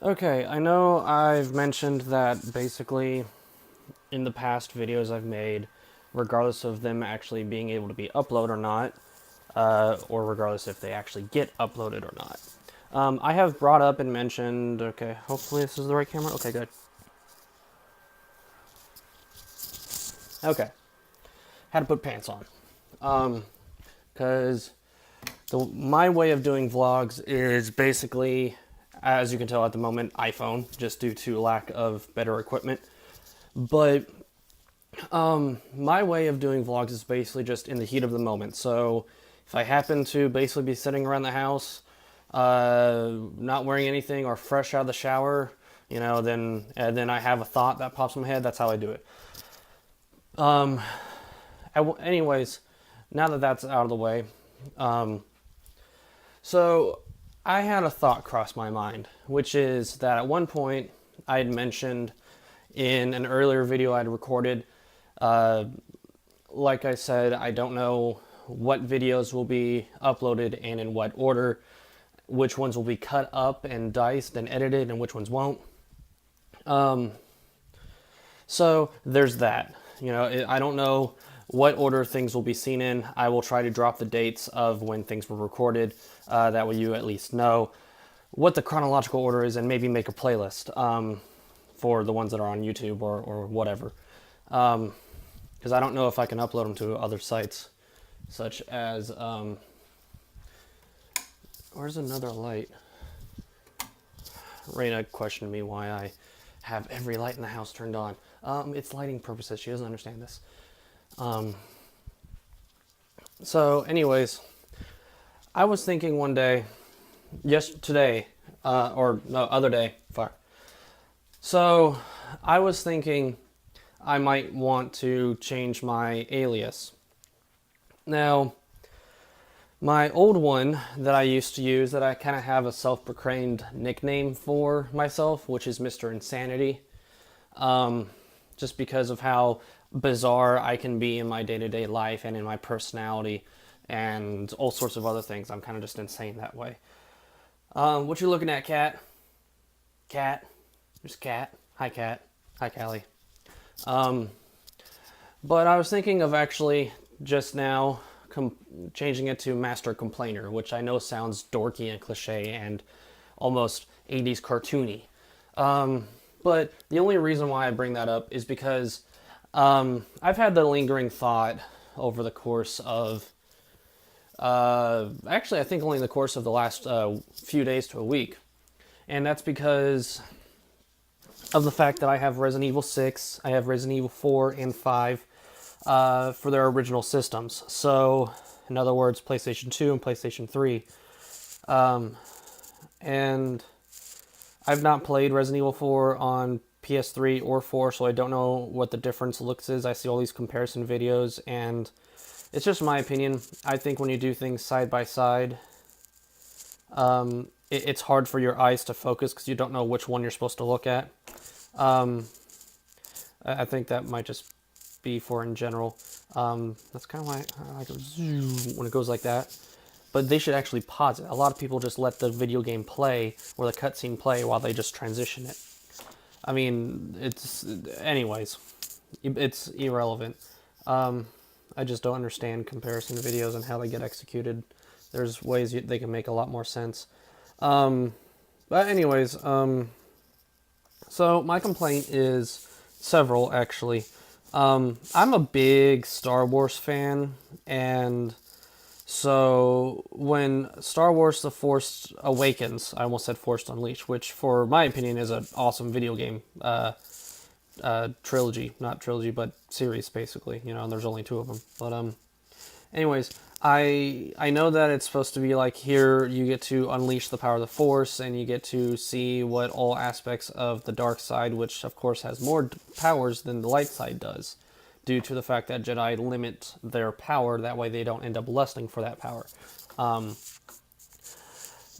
Okay, I know I've mentioned that basically in the past videos I've made, regardless of them actually being able to be uploaded or not, or regardless if they actually get uploaded or not. I have brought up and mentioned, okay, hopefully this is the right camera. Okay, good. Okay, had to put pants on. Because my way of doing vlogs is basically, as you can tell at the moment, iPhone, just due to lack of better equipment. But my way of doing vlogs is basically just in the heat of the moment. So if I happen to basically be sitting around the house, not wearing anything or fresh out of the shower, then I have a thought that pops in my head. That's how I do it. Anyways, now that that's out of the way, so I had a thought cross my mind, which is that at one point I had mentioned in an earlier video I'd recorded. Uh, like I said, I don't know what videos will be uploaded and in what order, which ones will be cut up and diced and edited, and which ones won't. So there's that. I don't know what order things will be seen in. I will try to drop the dates of when things were recorded. That way you at least know what the chronological order is and maybe make a playlist for the ones that are on YouTube or whatever. Because I don't know if I can upload them to other sites, such as where's another light? Raina questioned me why I have every light in the house turned on. It's lighting purposes. She doesn't understand this. So, anyways, I was thinking one day, today, or no, other day, fuck. So, I was thinking I might want to change my alias. Now, my old one that I used to use, that I kind of have a self-proclaimed nickname for myself, which is Mr. Insanity, just because of how bizarre I can be in my day-to-day life and in my personality and all sorts of other things. I'm kind of just insane that way. What you looking at, Cat? Cat? There's Cat. Hi, Cat. Hi, Callie. But I was thinking of actually just now changing it to Master Complainer, which I know sounds dorky and cliche and almost 80s cartoony. But the only reason why I bring that up is because I've had the lingering thought over the course of, actually, I think only in the course of the last few days to a week. And that's because of the fact that I have Resident Evil 6, I have Resident Evil 4 and 5 for their original systems. So, in other words, PlayStation 2 and PlayStation 3. And I've not played Resident Evil 4 on PS3 or 4, so I don't know what the difference looks is. I see all these comparison videos, and it's just my opinion. I think when you do things side by side, it's hard for your eyes to focus because you don't know which one you're supposed to look at. I think that might just be for in general. That's kind of why I like it when it goes like that. But they should actually pause it. A lot of people just let the video game play or the cutscene play while they just transition it. I mean, anyways, it's irrelevant. I just don't understand comparison videos and how they get executed. There's ways they can make a lot more sense. But anyways, so my complaint is several actually. I'm a big Star Wars fan, and so when Star Wars: The Force Awakens, I almost said Force Unleashed, which for my opinion is an awesome video game trilogy, not trilogy, but series basically. And there's only two of them. But anyways, I know that it's supposed to be like here you get to unleash the power of the Force and you get to see what all aspects of the dark side, which of course has more powers than the light side does, due to the fact that Jedi limit their power. That way they don't end up lusting for that power.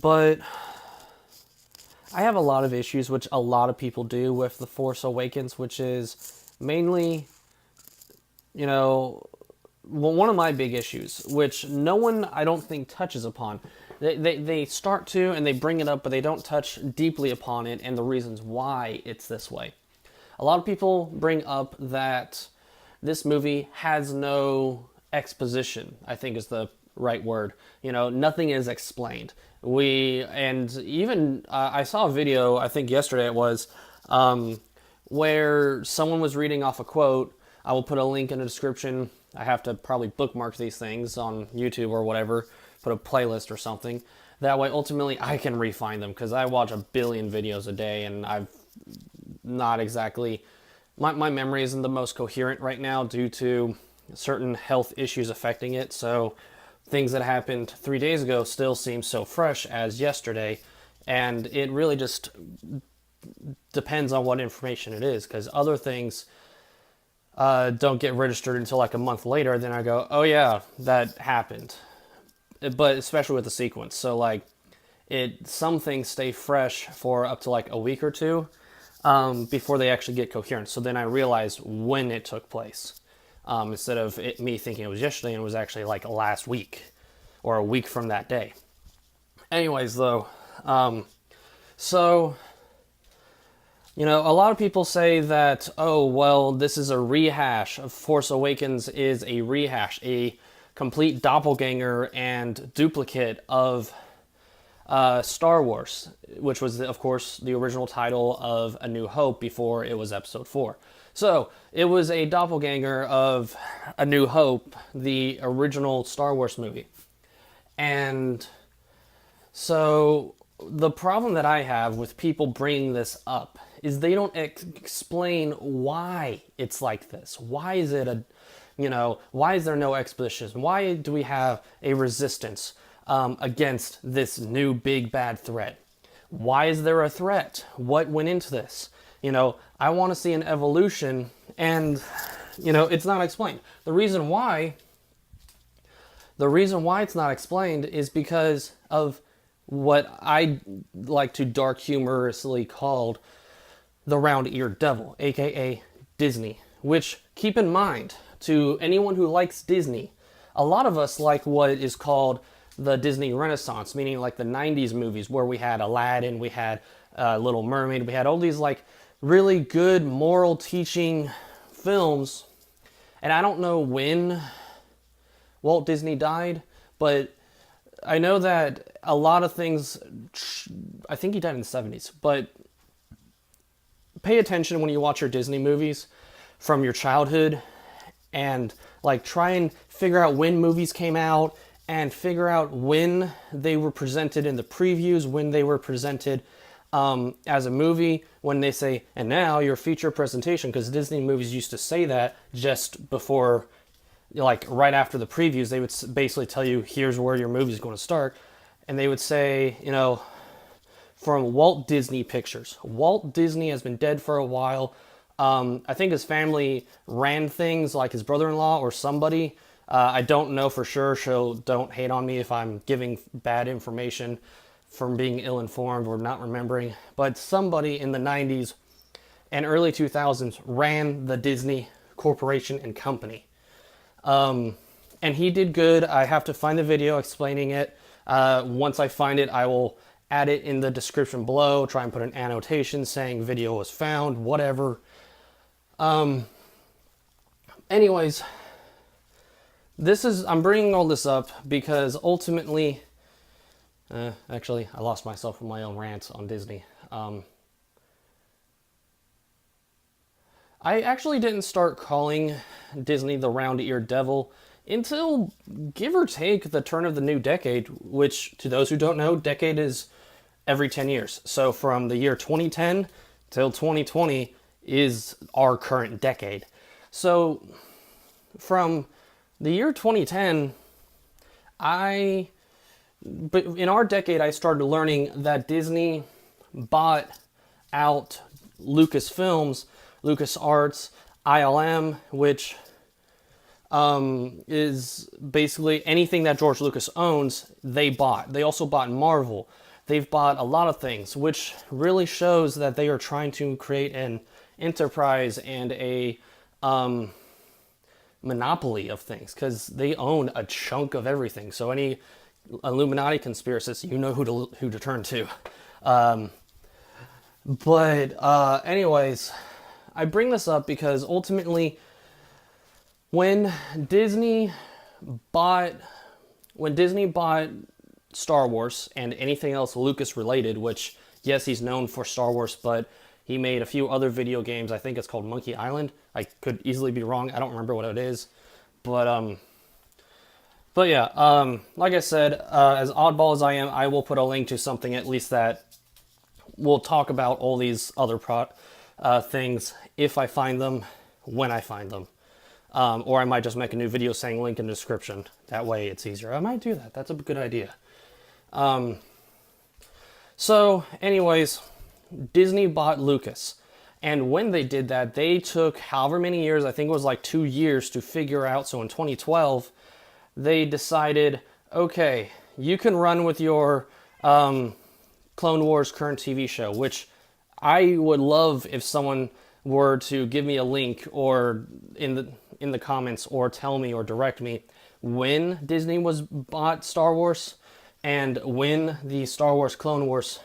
But I have a lot of issues, which a lot of people do with The Force Awakens, which is mainly, one of my big issues, which no one I don't think touches upon. They start to and they bring it up, but they don't touch deeply upon it and the reasons why it's this way. A lot of people bring up that this movie has no exposition, I think is the right word. Nothing is explained. I saw a video, I think yesterday it was, where someone was reading off a quote. I will put a link in the description. I have to probably bookmark these things on YouTube or whatever, put a playlist or something. That way, ultimately, I can refine them, because I watch a billion videos a day, and I've not exactly... My memory isn't the most coherent right now due to certain health issues affecting it, so things that happened 3 days ago still seem so fresh as yesterday, and it really just depends on what information it is, because other things don't get registered until like a month later. Then I go, oh yeah, that happened. But especially with the sequence, so like some things stay fresh for up to like a week or two before they actually get coherent. So then I realize when it took place, instead of me thinking it was yesterday and it was actually like last week or a week from that day. Anyways, though, so a lot of people say that, oh, well, this is a rehash. Force Awakens is a rehash, a complete doppelganger and duplicate of Star Wars, which was, of course, the original title of A New Hope before it was Episode 4. So, it was a doppelganger of A New Hope, the original Star Wars movie. And so, the problem that I have with people bringing this up is they don't explain why it's like this. Why is it why is there no exposition? Why do we have a resistance against this new big bad threat? Why is there a threat? What went into this? I want to see an evolution, and it's not explained. The reason why it's not explained is because of what I like to dark humorously called the round-eared devil, aka Disney. Which, keep in mind, to anyone who likes Disney, a lot of us like what is called the Disney Renaissance, meaning like the 90s movies where we had Aladdin, we had Little Mermaid, we had all these like really good moral teaching films. And I don't know when Walt Disney died, but I know that a lot of things, I think he died in the 70s, but pay attention when you watch your Disney movies from your childhood and like try and figure out when movies came out and figure out when they were presented in the previews, when they were presented as a movie, when they say, and now your feature presentation, because Disney movies used to say that just before, like right after the previews, they would basically tell you, here's where your movie is going to start. And they would say, from Walt Disney Pictures. Walt Disney has been dead for a while. I think his family ran things, like his brother-in-law or somebody. I don't know for sure, so don't hate on me if I'm giving bad information from being ill-informed or not remembering. But somebody in the 90s and early 2000s ran the Disney Corporation and Company. And he did good. I have to find the video explaining it. Once I find it, I will add it in the description below, try and put an annotation saying video was found, whatever. Anyways, I'm bringing all this up because ultimately, actually, I lost myself in my own rants on Disney. I actually didn't start calling Disney the round-eared devil until, give or take, the turn of the new decade, which, to those who don't know, decade is every 10 years. So from the year 2010 till 2020 is our current decade. So from the year 2010, but in our decade, I started learning that Disney bought out Lucasfilms, LucasArts, ILM, which is basically anything that George Lucas owns, they bought. They also bought Marvel. They've bought a lot of things, which really shows that they are trying to create an enterprise and a monopoly of things, because they own a chunk of everything. So any Illuminati conspiracists, you know who to turn to. Anyways, I bring this up because ultimately, when Disney bought Star Wars and anything else Lucas related, which yes, he's known for Star Wars, but he made a few other video games. I think it's called Monkey Island. I could easily be wrong. I don't remember what it is, but yeah. Like I said, as oddball as I am, I will put a link to something at least that will talk about all these other things if I find them, when I find them. Or I might just make a new video saying link in the description. That way it's easier. I might do that. That's a good idea. So anyways, Disney bought Lucas. And when they did that, they took however many years, I think it was like 2 years to figure out. So in 2012, they decided, okay, you can run with your Clone Wars current TV show, which I would love if someone were to give me a link or in the comments or tell me or direct me when Disney bought Star Wars and when the Star Wars Clone Wars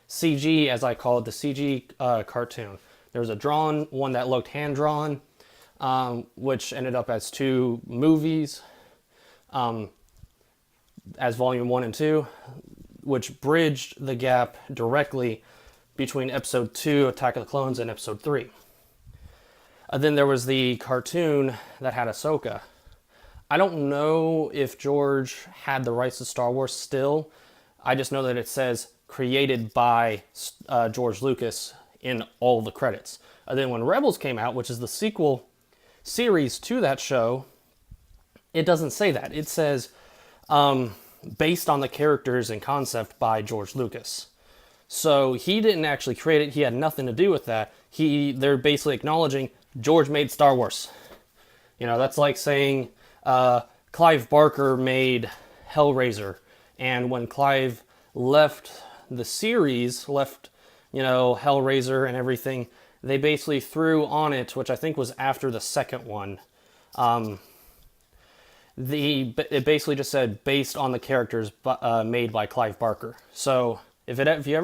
CG, as I call it, the CG cartoon. There was a drawn one that looked hand-drawn, which ended up as 2 movies, as Volume 1 and 2, which bridged the gap directly between Episode 2, Attack of the Clones, and Episode 3. Then there was the cartoon that had Ahsoka. I don't know if George had the rights to Star Wars still. I just know that it says created by George Lucas in all the credits. And then when Rebels came out, which is the sequel series to that show, it doesn't say that. It says based on the characters and concept by George Lucas. So he didn't actually create it. He had nothing to do with that. They're basically acknowledging George made Star Wars. You know, that's like saying Clive Barker made Hellraiser. And when Clive left the series, Hellraiser and everything, they basically threw on it, which I think was after the second one. It basically just said based on the characters made by Clive Barker. So if you ever